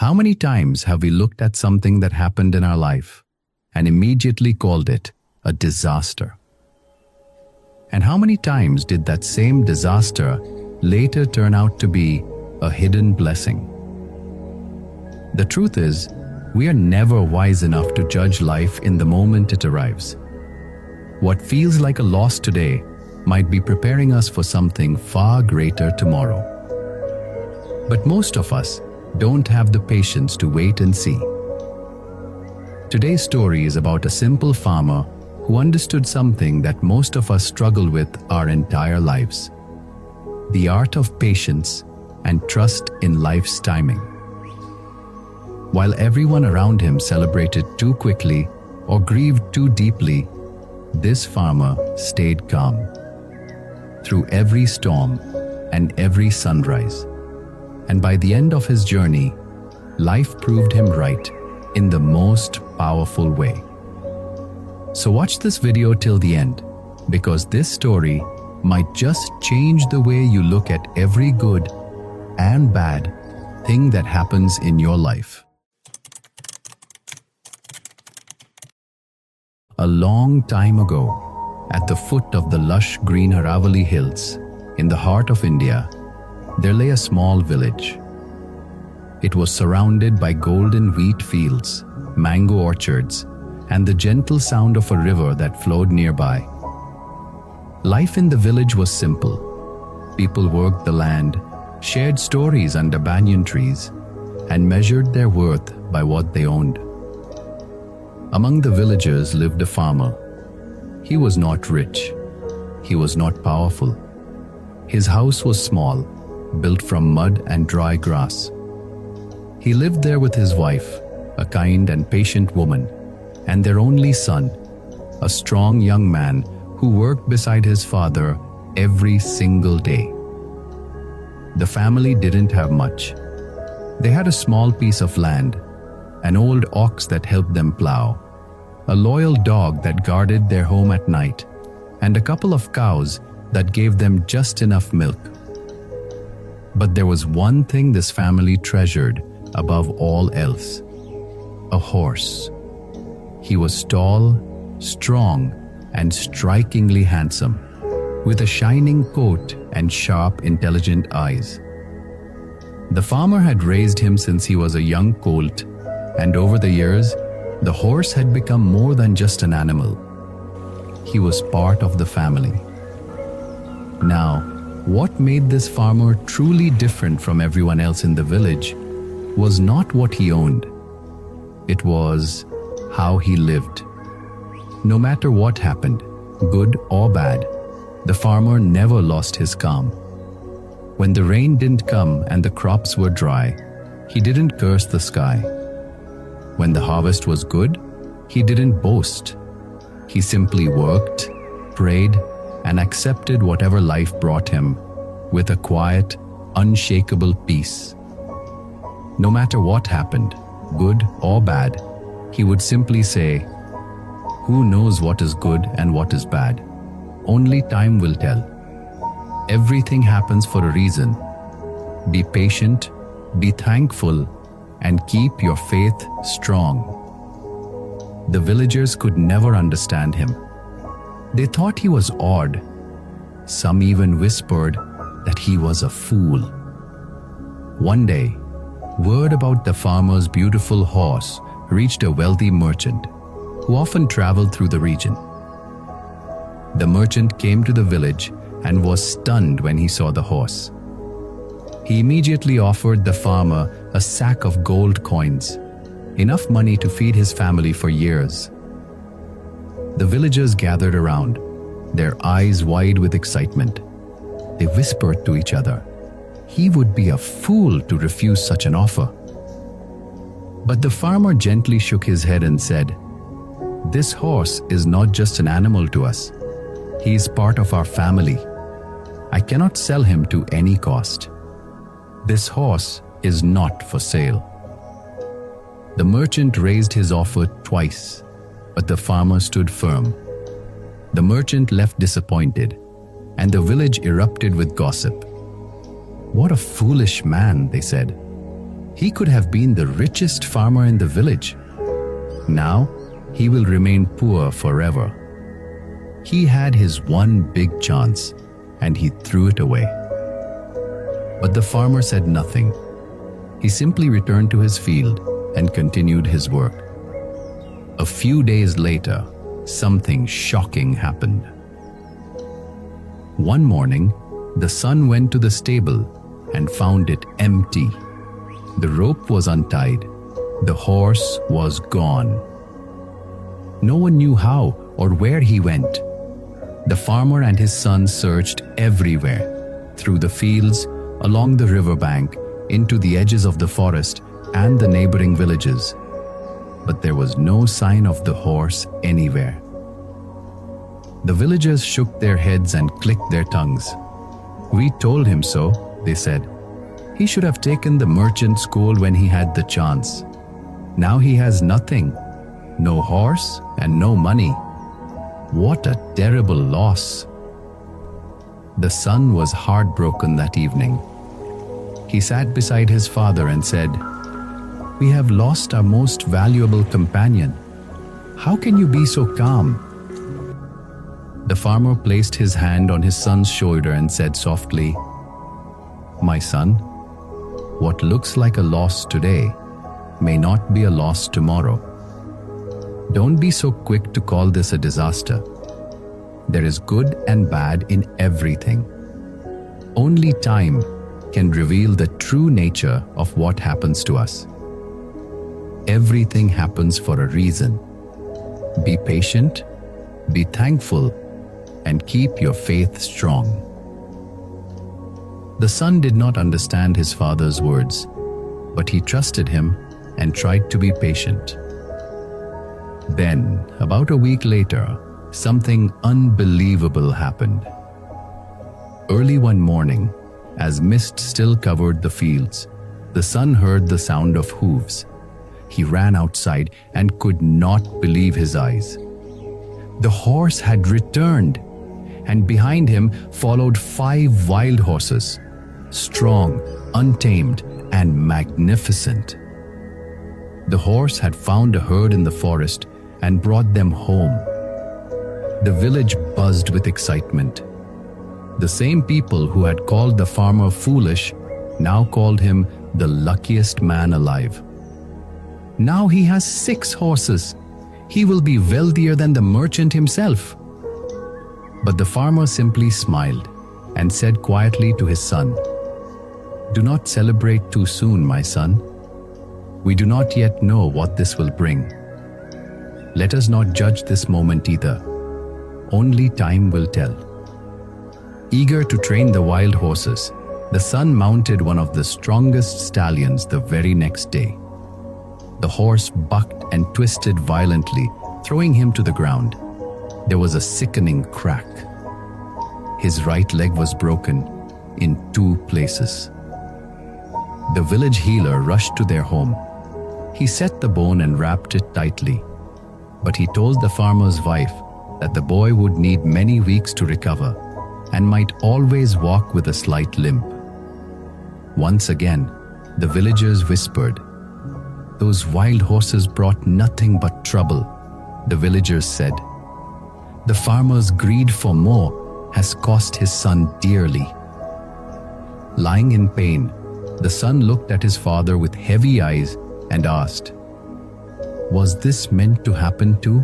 How many times have we looked at something that happened in our life and immediately called it a disaster? And how many times did that same disaster later turn out to be a hidden blessing? The truth is, we are never wise enough to judge life in the moment it arrives. What feels like a loss today might be preparing us for something far greater tomorrow. But most of us don't have the patience to wait and see. Today's story is about a simple farmer who understood something that most of us struggle with our entire lives: the art of patience and trust in life's timing. While everyone around him celebrated too quickly or grieved too deeply, this farmer stayed calm through every storm and every sunrise. And by the end of his journey, life proved him right in the most powerful way. So watch this video till the end, because this story might just change the way you look at every good and bad thing that happens in your life. A long time ago, at the foot of the lush green Aravalli Hills, in the heart of India, there lay a small village. It was surrounded by golden wheat fields, mango orchards, and the gentle sound of a river that flowed nearby. Life in the village was simple. People worked the land, shared stories under banyan trees, and measured their worth by what they owned. Among the villagers lived a farmer. He was not rich. He was not powerful. His house was small, built from mud and dry grass. He lived there with his wife, a kind and patient woman, and their only son, a strong young man who worked beside his father every single day. The family didn't have much. They had a small piece of land, an old ox that helped them plow, a loyal dog that guarded their home at night, and a couple of cows that gave them just enough milk. But there was one thing this family treasured above all else: a horse. He was tall, strong, and strikingly handsome, with a shining coat and sharp, intelligent eyes. The farmer had raised him since he was a young colt, and over the years, the horse had become more than just an animal. He was part of the family. Now, what made this farmer truly different from everyone else in the village was not what he owned. It was how he lived. No matter what happened, good or bad, the farmer never lost his calm. When the rain didn't come and the crops were dry, he didn't curse the sky. When the harvest was good, he didn't boast. He simply worked, prayed, and accepted whatever life brought him with a quiet, unshakable peace. No matter what happened, good or bad, he would simply say, "Who knows what is good and what is bad? Only time will tell. Everything happens for a reason. Be patient, be thankful, and keep your faith strong." The villagers could never understand him. They thought he was odd. Some even whispered that he was a fool. One day, word about the farmer's beautiful horse reached a wealthy merchant who often traveled through the region. The merchant came to the village and was stunned when he saw the horse. He immediately offered the farmer a sack of gold coins, enough money to feed his family for years. The villagers gathered around, their eyes wide with excitement. They whispered to each other, "He would be a fool to refuse such an offer." But the farmer gently shook his head and said, "This horse is not just an animal to us. He is part of our family. I cannot sell him to any cost. This horse is not for sale." The merchant raised his offer twice, but the farmer stood firm. The merchant left disappointed, and the village erupted with gossip. "What a foolish man," they said. He could have been the richest farmer in the village. Now, he will remain poor forever. He had his one big chance, and he threw it away. But the farmer said nothing. He simply returned to his field and continued his work. A few days later, something shocking happened. One morning, the son went to the stable and found it empty. The rope was untied. The horse was gone. No one knew how or where he went. The farmer and his son searched everywhere, through the fields, along the riverbank, into the edges of the forest and the neighboring villages. But there was no sign of the horse anywhere. The villagers shook their heads and clicked their tongues. "We told him so," they said. "He should have taken the merchant school when he had the chance. Now he has nothing, no horse and no money. What a terrible loss." The son was heartbroken that evening. He sat beside his father and said, "We have lost our most valuable companion. How can you be so calm?" The farmer placed his hand on his son's shoulder and said softly, "My son, what looks like a loss today may not be a loss tomorrow. Don't be so quick to call this a disaster. There is good and bad in everything. Only time can reveal the true nature of what happens to us. Everything happens for a reason. Be patient, be thankful, and keep your faith strong." The son did not understand his father's words, but he trusted him and tried to be patient. Then, about a week later, something unbelievable happened. Early one morning, as mist still covered the fields, the son heard the sound of hooves. He ran outside and could not believe his eyes. The horse had returned, and behind him followed 5 wild horses, strong, untamed, and magnificent. The horse had found a herd in the forest and brought them home. The village buzzed with excitement. The same people who had called the farmer foolish now called him the luckiest man alive. Now he has 6 horses. He will be wealthier than the merchant himself. But the farmer simply smiled and said quietly to his son, "Do not celebrate too soon, my son. We do not yet know what this will bring. Let us not judge this moment either. Only time will tell." Eager to train the wild horses, the son mounted one of the strongest stallions the very next day. The horse bucked and twisted violently, throwing him to the ground. There was a sickening crack. His right leg was broken in 2 places. The village healer rushed to their home. He set the bone and wrapped it tightly, but he told the farmer's wife that the boy would need many weeks to recover and might always walk with a slight limp. Once again, the villagers whispered, "Those wild horses brought nothing but trouble," the villagers said. "The farmer's greed for more has cost his son dearly." Lying in pain, the son looked at his father with heavy eyes and asked, "Was this meant to happen too?"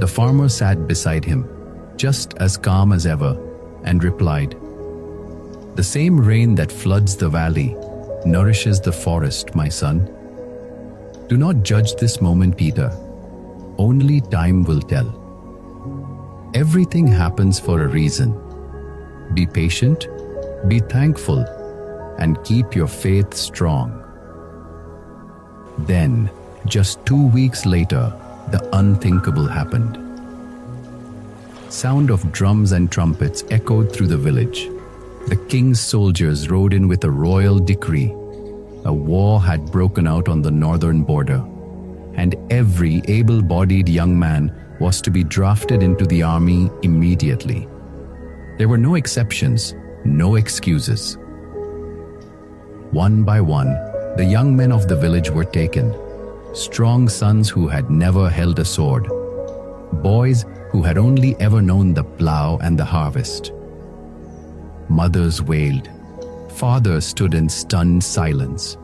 The farmer sat beside him, just as calm as ever, and replied, "The same rain that floods the valley nourishes the forest, my son. Do not judge this moment either. Only time will tell. Everything happens for a reason. Be patient, be thankful, and keep your faith strong." Then, just 2 weeks later, the unthinkable happened. Sound of drums and trumpets echoed through the village. The king's soldiers rode in with a royal decree. A war had broken out on the northern border, and every able-bodied young man was to be drafted into the army immediately. There were no exceptions, no excuses. One by one, The young men of the village were taken, strong sons who had never held a sword, boys who had only ever known the plow and the harvest. Mothers wailed. Fathers stood in stunned silence.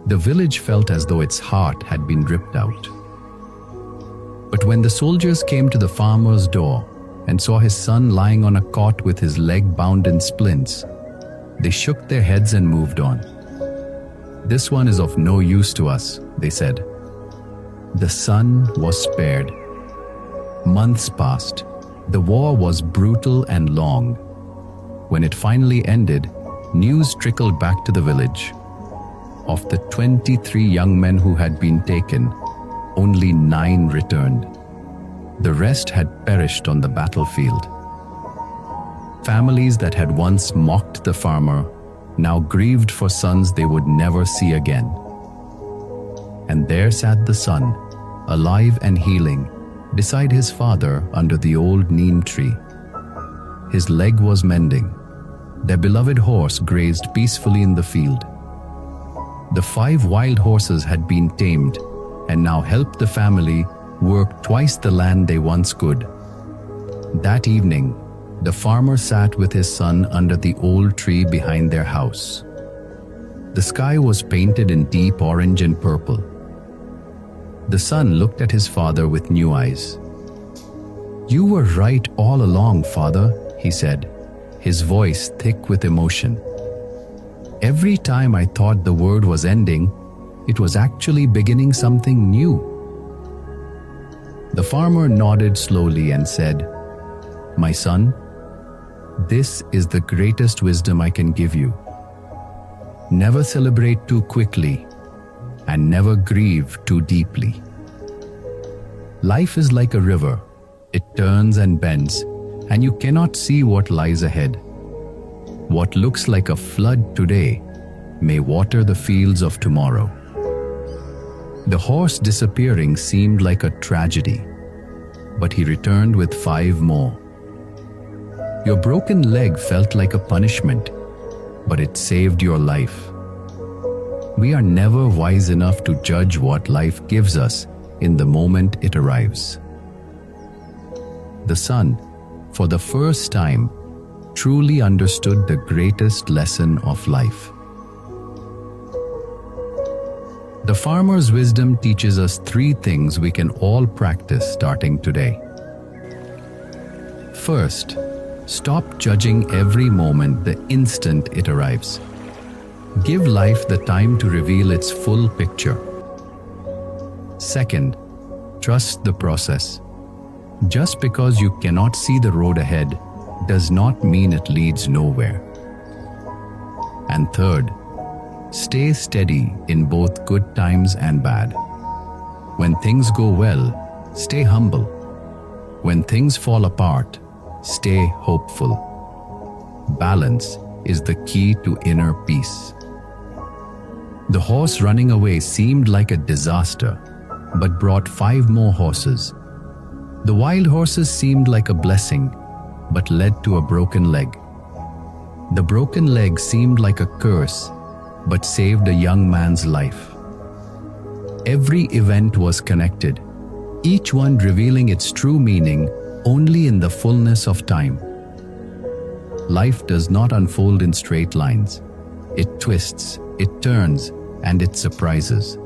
The village felt as though its heart had been ripped out. But when the soldiers came to the farmer's door and saw his son lying on a cot with his leg bound in splints, they shook their heads and moved on. "This one is of no use to us," they said. The son was spared. Months passed. The war was brutal and long. When it finally ended, news trickled back to the village. Of the 23 young men who had been taken, only 9 returned. The rest had perished on the battlefield. Families that had once mocked the farmer now grieved for sons they would never see again. And there sat the son, alive and healing, beside his father under the old neem tree. His leg was mending. Their beloved horse grazed peacefully in the field. The 5 wild horses had been tamed and now helped the family work twice the land they once could. That evening, the farmer sat with his son under the old tree behind their house. The sky was painted in deep orange and purple. The son looked at his father with new eyes. "You were right all along, father," he said, his voice thick with emotion. "Every time I thought the world was ending, it was actually beginning something new." The farmer nodded slowly and said, "My son, this is the greatest wisdom I can give you. Never celebrate too quickly and never grieve too deeply. Life is like a river. It turns and bends, and you cannot see what lies ahead. What looks like a flood today may water the fields of tomorrow." The horse disappearing seemed like a tragedy, but he returned with 5 more. "Your broken leg felt like a punishment, but it saved your life." We are never wise enough to judge what life gives us in the moment it arrives. The son, for the first time, truly understood the greatest lesson of life. The farmer's wisdom teaches us 3 things we can all practice starting today. First, stop judging every moment the instant it arrives. Give life the time to reveal its full picture. Second, trust the process. Just because you cannot see the road ahead does not mean it leads nowhere. And third, stay steady in both good times and bad. When things go well, stay humble. When things fall apart, stay hopeful. Balance is the key to inner peace. The horse running away seemed like a disaster, but brought 5 more horses. The wild horses seemed like a blessing, but led to a broken leg. The broken leg seemed like a curse, but saved a young man's life. Every event was connected, each one revealing its true meaning only in the fullness of time. Life does not unfold in straight lines. It twists, it turns, and it surprises.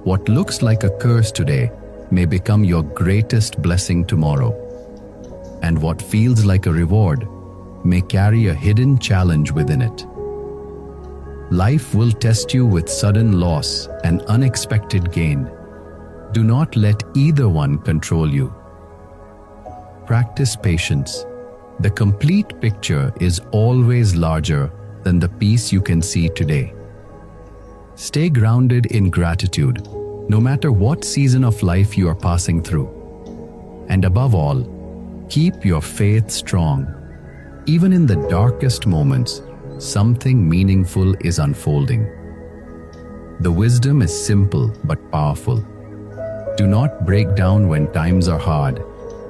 What looks like a curse today may become your greatest blessing tomorrow. And what feels like a reward may carry a hidden challenge within it. Life will test you with sudden loss and unexpected gain. Do not let either one control you. Practice patience. The complete picture is always larger than the piece you can see today. Stay grounded in gratitude, no matter what season of life you are passing through. And above all, keep your faith strong. Even in the darkest moments, something meaningful is unfolding. The wisdom is simple but powerful. Do not break down when times are hard,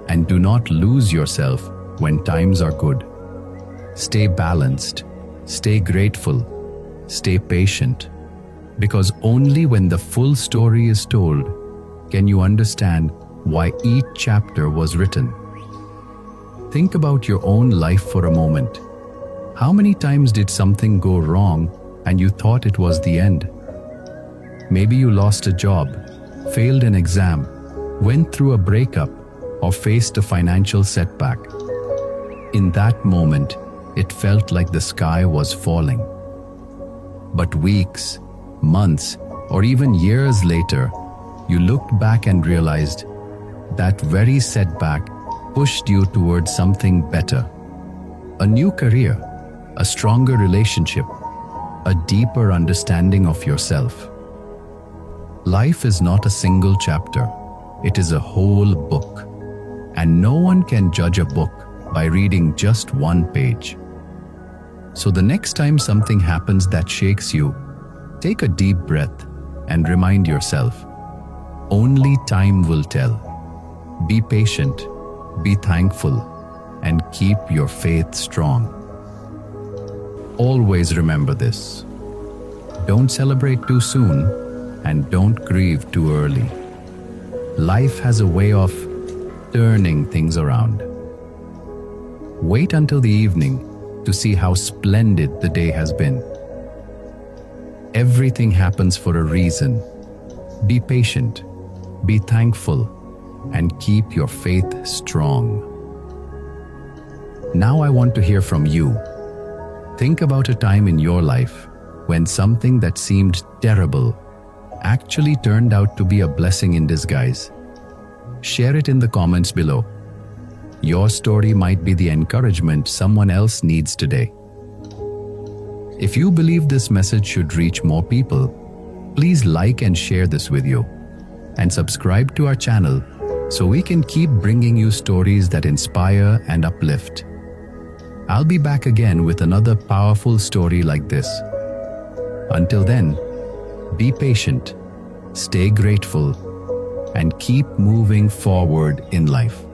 and do not lose yourself when times are good. Stay balanced, stay grateful, stay patient, Because only when the full story is told can you understand why each chapter was written. Think about your own life for a moment. How many times did something go wrong and you thought it was the end? Maybe you lost a job, failed an exam, went through a breakup, or faced a financial setback. In that moment, it felt like the sky was falling. But weeks, months, or even years later, you looked back and realized that very setback pushed you towards something better. A new career, a stronger relationship, a deeper understanding of yourself. Life is not a single chapter, it is a whole book. And no one can judge a book by reading just one page. So the next time something happens that shakes you, take a deep breath and remind yourself, only time will tell. Be patient, be thankful, and keep your faith strong. Always remember this. Don't celebrate too soon and don't grieve too early. Life has a way of turning things around. Wait until the evening to see how splendid the day has been. Everything happens for a reason. Be patient, be thankful, and keep your faith strong. Now I want to hear from you. Think about a time in your life when something that seemed terrible actually turned out to be a blessing in disguise. Share it in the comments below. Your story might be the encouragement someone else needs today. If you believe this message should reach more people, please like and share this video, and subscribe to our channel so we can keep bringing you stories that inspire and uplift. I'll be back again with another powerful story like this. Until then, be patient, stay grateful, and keep moving forward in life.